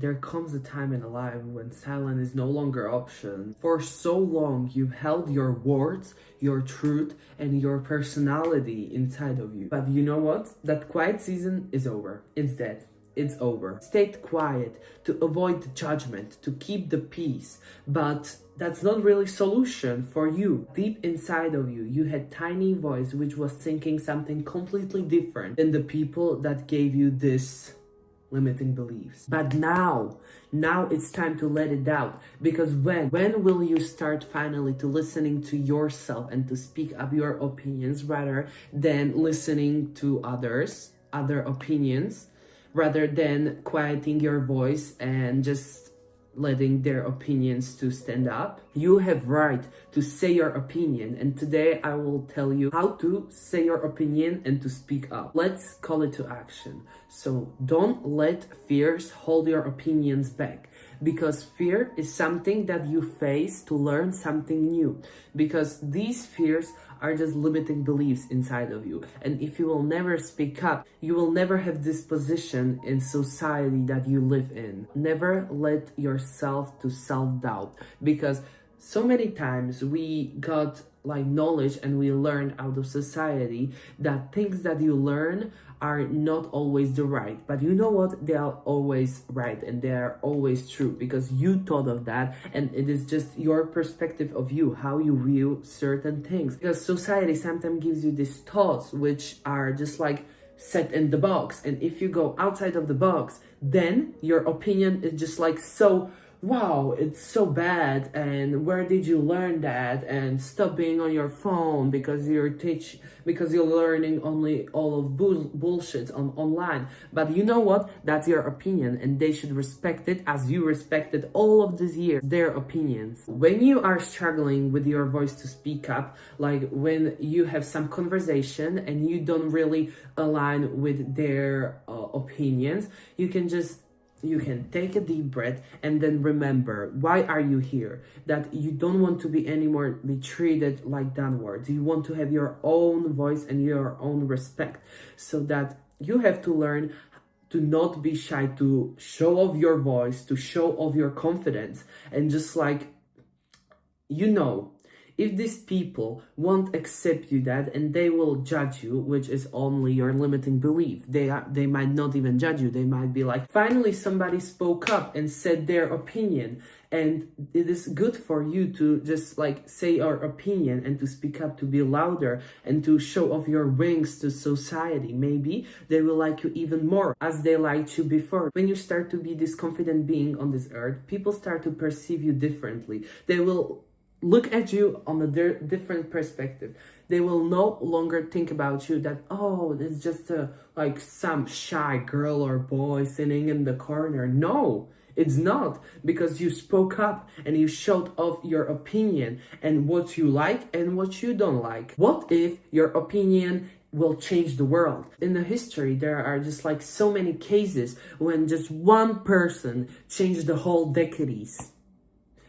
there comes a time in a life when silence is no longer option. For so long, you've held your words, your truth, and your personality inside of you. But you know what? That quiet season is over. It's dead. It's over. Stayed quiet to avoid the judgment, to keep the peace. But that's not really solution for you. Deep inside of you, you had tiny voice which was thinking something completely different than the people that gave you this limiting beliefs. But now it's time to let it out, because when will you start finally to listening to yourself and to speak up your opinions rather than listening to others, other opinions, rather than quieting your voice and just letting their opinions to stand up? You have right to say your opinion, and today I will tell you how to say your opinion and to speak up. Let's call it to action. So don't let fears hold your opinions back, because fear is something that you face to learn something new, because these fears are just limiting beliefs inside of you. And if you will never speak up, you will never have this position in society that you live in. Never let yourself to self-doubt, because so many times we got like knowledge and we learned out of society that things that you learn are not always the right. But you know what? They are always right and they are always true, because you thought of that, and it is just your perspective of you, how you view certain things. Because society sometimes gives you these thoughts which are just like set in the box, and if you go outside of the box, then your opinion is just like, so wow, it's so bad, and where did you learn that, and stop being on your phone because you're learning only all of bullshit online. But you know what? That's your opinion, and they should respect it as you respected all of these years their opinions. When you are struggling with your voice to speak up, like when you have some conversation and you don't really align with their opinions, you can take a deep breath and then remember, why are you here? That you don't want to be anymore be treated like downwards. You want to have your own voice and your own respect, so that you have to learn to not be shy, to show off your voice, to show off your confidence, and just like, if these people won't accept you that, and they will judge you, which is only your limiting belief. They might not even judge you. They might be like, finally somebody spoke up and said their opinion. And it is good for you to just like say your opinion and to speak up, to be louder and to show off your wings to society. Maybe they will like you even more as they liked you before. When you start to be this confident being on this earth, people start to perceive you differently. They will look at you on a different perspective. They will no longer think about you that, oh, it's just like some shy girl or boy sitting in the corner. No, it's not, because you spoke up and you showed off your opinion and what you like and what you don't like. What if your opinion will change the world? In the history, there are just like so many cases when just one person changed the whole decades.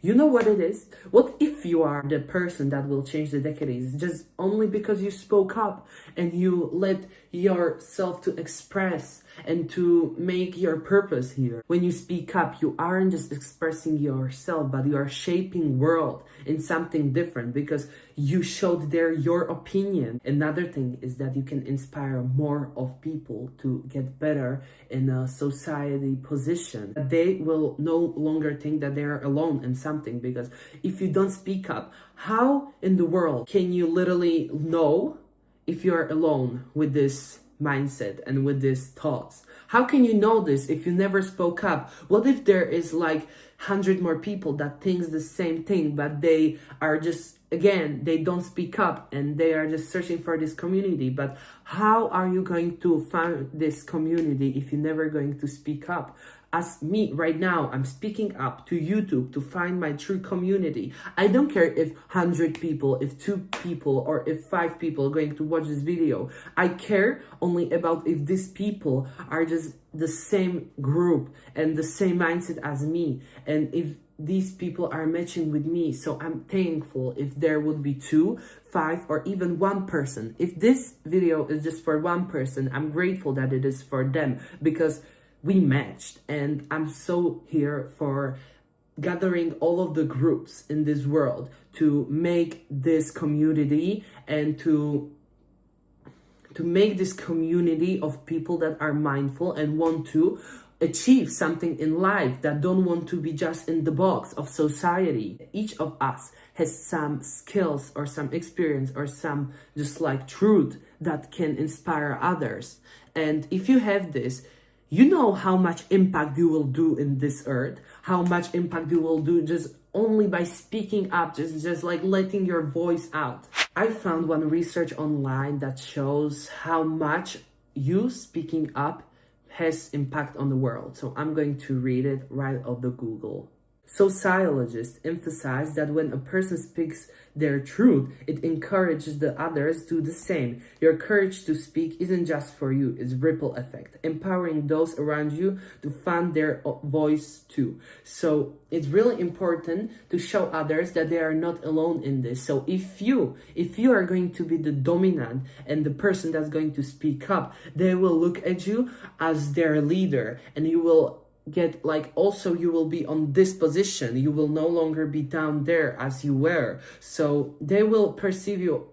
You know what it is? What if you are the person that will change the decades just only because you spoke up and you let yourself to express and to make your purpose here? When you speak up, you aren't just expressing yourself, but you are shaping world in something different, because you showed there your opinion. Another thing is that you can inspire more of people to get better in a society position. They will no longer think that they are alone in something, because if you don't speak up, how in the world can you literally know if you're alone with this mindset and with these thoughts? How can you know this if you never spoke up? What if there is like 100 more people that thinks the same thing, but they are just, again, they don't speak up and they are just searching for this community? But how are you going to find this community if you're never going to speak up? As me right now, I'm speaking up to YouTube to find my true community. I don't care if 100 people, if 2 people, or if 5 people are going to watch this video. I care only about if these people are just the same group and the same mindset as me, and if these people are matching with me. So I'm thankful if there would be 2, 5, or even 1 person. If this video is just for 1 person, I'm grateful that it is for them, because we matched. And I'm so here for gathering all of the groups in this world to make this community and to make this community of people that are mindful and want to achieve something in life, that don't want to be just in the box of society. Each of us has some skills or some experience or some just like truth that can inspire others. And if you have this, you know how much impact you will do in this earth, how much impact you will do just only by speaking up, just like letting your voice out. I found one research online that shows how much you speaking up has impact on the world. So I'm going to read it right off the Google. Sociologists emphasize that when a person speaks their truth, it encourages the others to do the same. Your courage to speak isn't just for you, it's ripple effect, empowering those around you to find their voice too. So it's really important to show others that they are not alone in this. So if you are going to be the dominant and the person that's going to speak up, they will look at you as their leader, and you will get like, also you will be on this position, you will no longer be down there as you were. So they will perceive you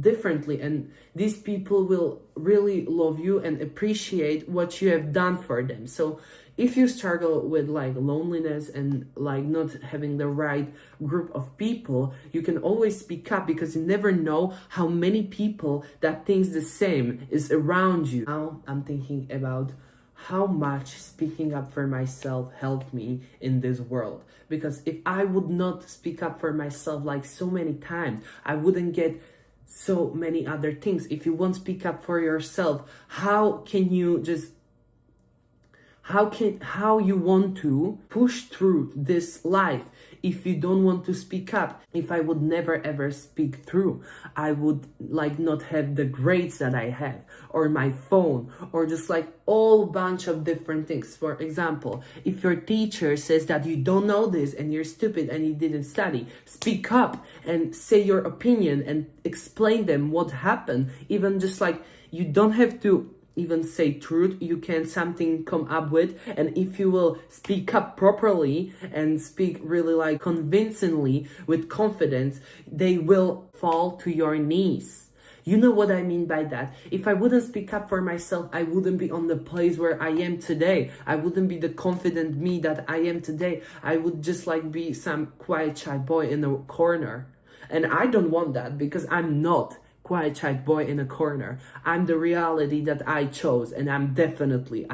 differently, and these people will really love you and appreciate what you have done for them. So if you struggle with like loneliness and like not having the right group of people, you can always speak up, because you never know how many people that thinks the same is around you. Now I'm thinking about how much speaking up for myself helped me in this world. Because if I would not speak up for myself like so many times, I wouldn't get so many other things. If you won't speak up for yourself, how you want to push through this life if you don't want to speak up? If I would never ever speak through, I would like not have the grades that I have, or my phone, or just like all bunch of different things. For example, if your teacher says that you don't know this and you're stupid and you didn't study, speak up and say your opinion and explain them what happened. Even just like, you don't have to even say truth, you can something come up with, and if you will speak up properly and speak really like convincingly with confidence, they will fall to your knees. You know what I mean by that? If I wouldn't speak up for myself, I wouldn't be on the place where I am today. I wouldn't be the confident me that I am today. I would just like be some quiet shy boy in a corner. And I don't want that, because I'm not quiet shy boy in a corner. I'm the reality that I chose, and I'm definitely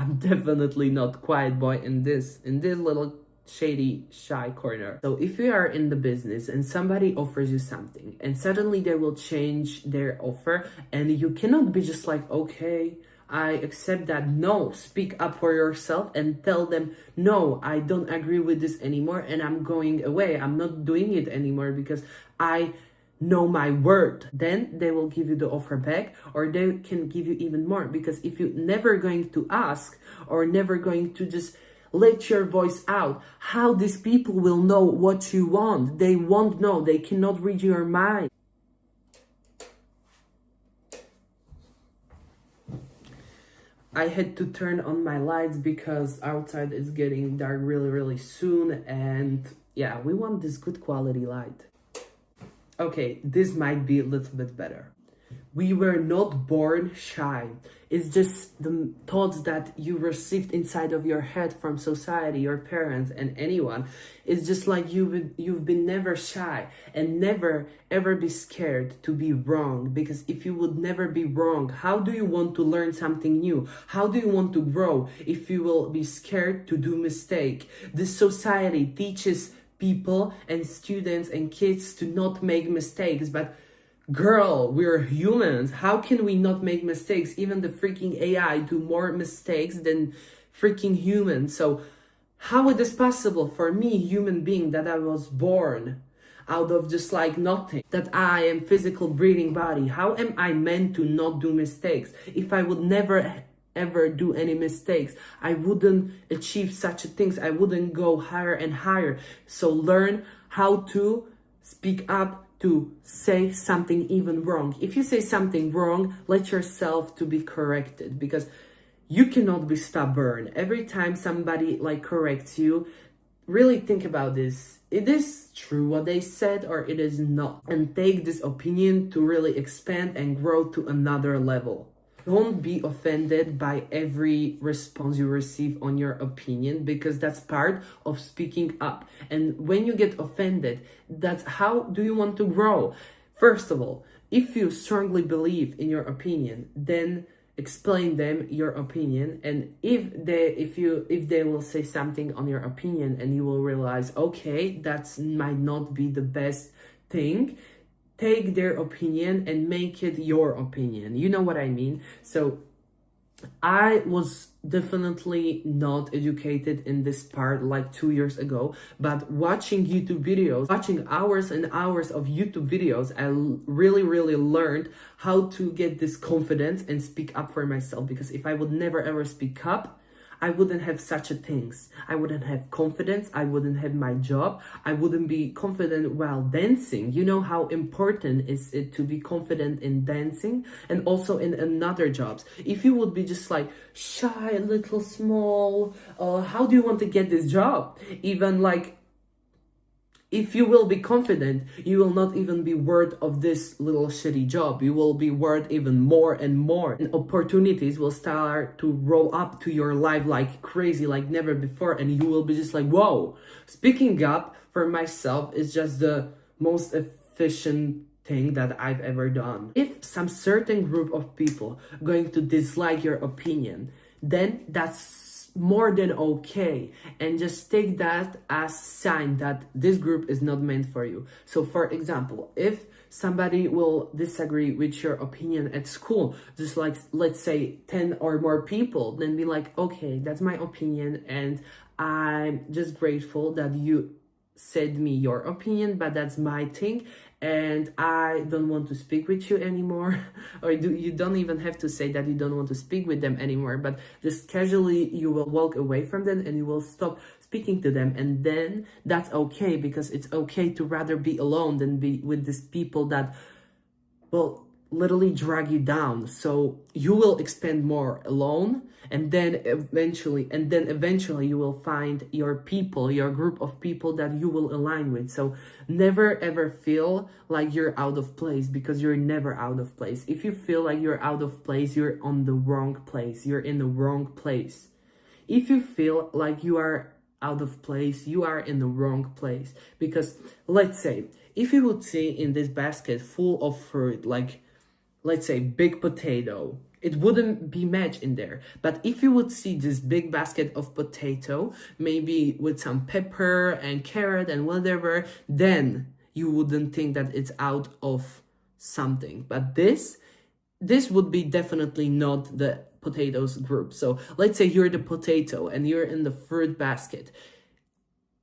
not quiet boy in this little shady shy corner. So if you are in the business and somebody offers you something and suddenly they will change their offer, and you cannot be just like, okay, I accept that. No, speak up for yourself and tell them, no, I don't agree with this anymore and I'm going away. I'm not doing it anymore because I know my worth. Then they will give you the offer back, or they can give you even more. Because if you're never going to ask, or never going to just let your voice out, how these people will know what you want? They won't know. They cannot read your mind. I had to turn on my lights because outside it's getting dark really soon, and yeah, we want this good quality light. Okay, this might be a little bit better. We were not born shy. It's just the thoughts that you received inside of your head from society, your parents, and anyone. It's just like you've been never shy, and never ever be scared to be wrong. Because if you would never be wrong, how do you want to learn something new? How do you want to grow if you will be scared to do mistake? This society teaches people and students and kids to not make mistakes, but girl, we're humans. How can we not make mistakes? Even the freaking AI do more mistakes than freaking humans. So how it is possible for me, human being, that I was born out of just like nothing, that I am physical breathing body? How am I meant to not do mistakes? If I would never ever do any mistakes, I wouldn't achieve such things. I wouldn't go higher and higher. So learn how to speak up, to say something even wrong. If you say something wrong, let yourself to be corrected, because You cannot be stubborn. Every time somebody like corrects you, really think about this. It is true what they said or it is not. And take this opinion to really expand and grow to another level. Don't be offended by every response you receive on your opinion, because that's part of speaking up. And when you get offended, that's how do you want to grow? First of all, if you strongly believe in your opinion, then explain them your opinion. And if they will say something on your opinion and you will realize, okay, that's might not be the best thing, take their opinion and make it your opinion. You know what I mean? So I was definitely not educated in this part like 2 years ago, but watching YouTube videos, watching hours and hours of YouTube videos, I really learned how to get this confidence and speak up for myself. Because if I would never ever speak up, I wouldn't have such a things. I wouldn't have confidence. I wouldn't have my job. I wouldn't be confident while dancing. You know how important is it to be confident in dancing and also in another jobs. If you would be just like shy, little small, how do you want to get this job? Even like, if you will be confident, you will not even be worth of this little shitty job. You will be worth even more and more. And opportunities will start to roll up to your life like crazy, like never before. And you will be just like, whoa. Speaking up for myself is just the most efficient thing that I've ever done. If some certain group of people are going to dislike your opinion, then that's more than okay, and just take that as sign that this group is not meant for you. So for example, if somebody will disagree with your opinion at school, just like let's say 10 or more people, then be like, okay, that's my opinion and I'm just grateful that you said me your opinion, but that's my thing and I don't want to speak with you anymore. Or you don't even have to say that you don't want to speak with them anymore, but just casually you will walk away from them and you will stop speaking to them. And then that's okay, because it's okay to rather be alone than be with these people that will literally drag you down. So you will expand more alone, and then eventually you will find your people, your group of people that you will align with. So never ever feel like you're out of place, because you're never out of place. If you feel like you're out of place, you're on the wrong place. You're in the wrong place. If you feel like you are out of place, you are in the wrong place. Because let's say if you would see in this basket full of fruit, like let's say big potato, it wouldn't be match in there. But if you would see this big basket of potato, maybe with some pepper and carrot and whatever, then you wouldn't think that it's out of something. But this would be definitely not the potatoes group. So let's say you're the potato and you're in the fruit basket.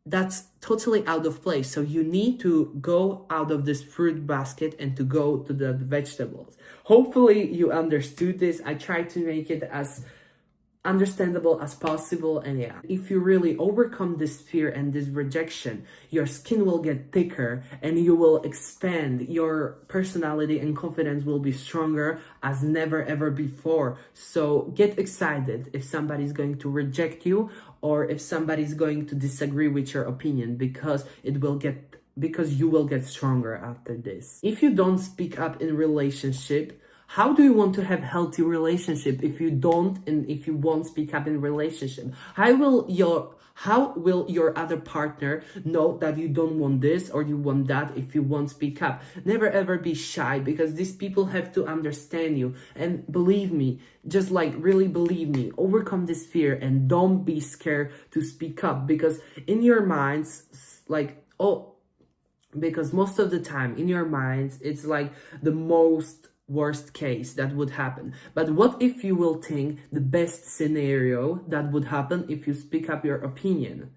That's totally out of place. So you need to go out of this fruit basket and to go to the vegetables. Hopefully you understood this. I tried to make it as understandable as possible. And yeah, if you really overcome this fear and this rejection, your skin will get thicker and you will expand. Your personality and confidence will be stronger as never ever before. So get excited if somebody's going to reject you or if somebody's going to disagree with your opinion, because you will get stronger after this. If you don't speak up in relationship, how do you want to have healthy relationship if you don't and if you won't speak up in relationship? How will your other partner know that you don't want this or you want that if you won't speak up? Never ever be shy, because these people have to understand you. And believe me, just like really believe me, overcome this fear and don't be scared to speak up, because in your minds, because most of the time in your minds, it's like the most worst case that would happen. But what if you will think the best scenario that would happen if you speak up your opinion?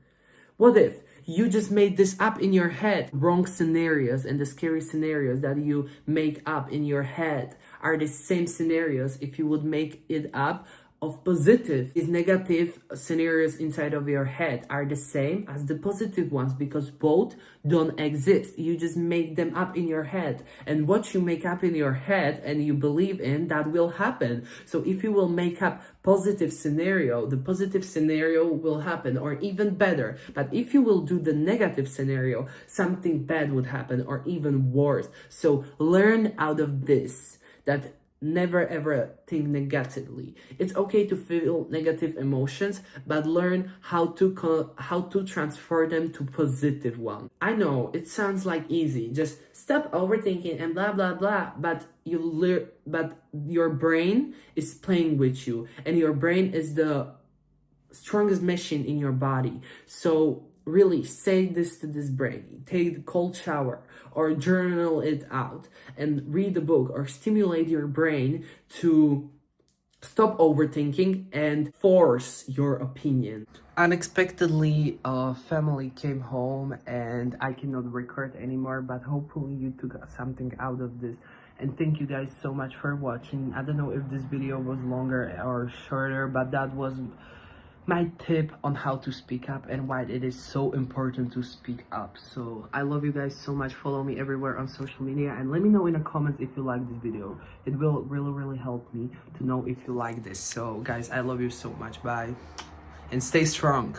What if you just made this up in your head? Wrong scenarios and the scary scenarios that you make up in your head are the same scenarios if you would make it up of positive is negative scenarios inside of your head are the same as the positive ones, because both don't exist. You just make them up in your head, and what you make up in your head and you believe in, that will happen. So if you will make up positive scenario, the positive scenario will happen, or even better. But if you will do the negative scenario, something bad would happen, or even worse. So learn out of this that never ever think negatively. It's okay to feel negative emotions, but learn how to transfer them to positive ones. I know it sounds like easy, just stop overthinking and blah blah blah, but your brain is playing with you, and your brain is the strongest machine in your body. So really say this to this brain. Take a cold shower or journal it out and read a book, or stimulate your brain to stop overthinking and force your opinion. Unexpectedly, a family came home and I cannot record anymore, but hopefully you took something out of this. And thank you guys so much for watching. I don't know if this video was longer or shorter, but that was my tip on how to speak up and why it is so important to speak up. So I love you guys so much. Follow me everywhere on social media, and let me know in the comments if you like this video. It will really help me to know if you like this. So guys, I love you so much. Bye, and stay strong.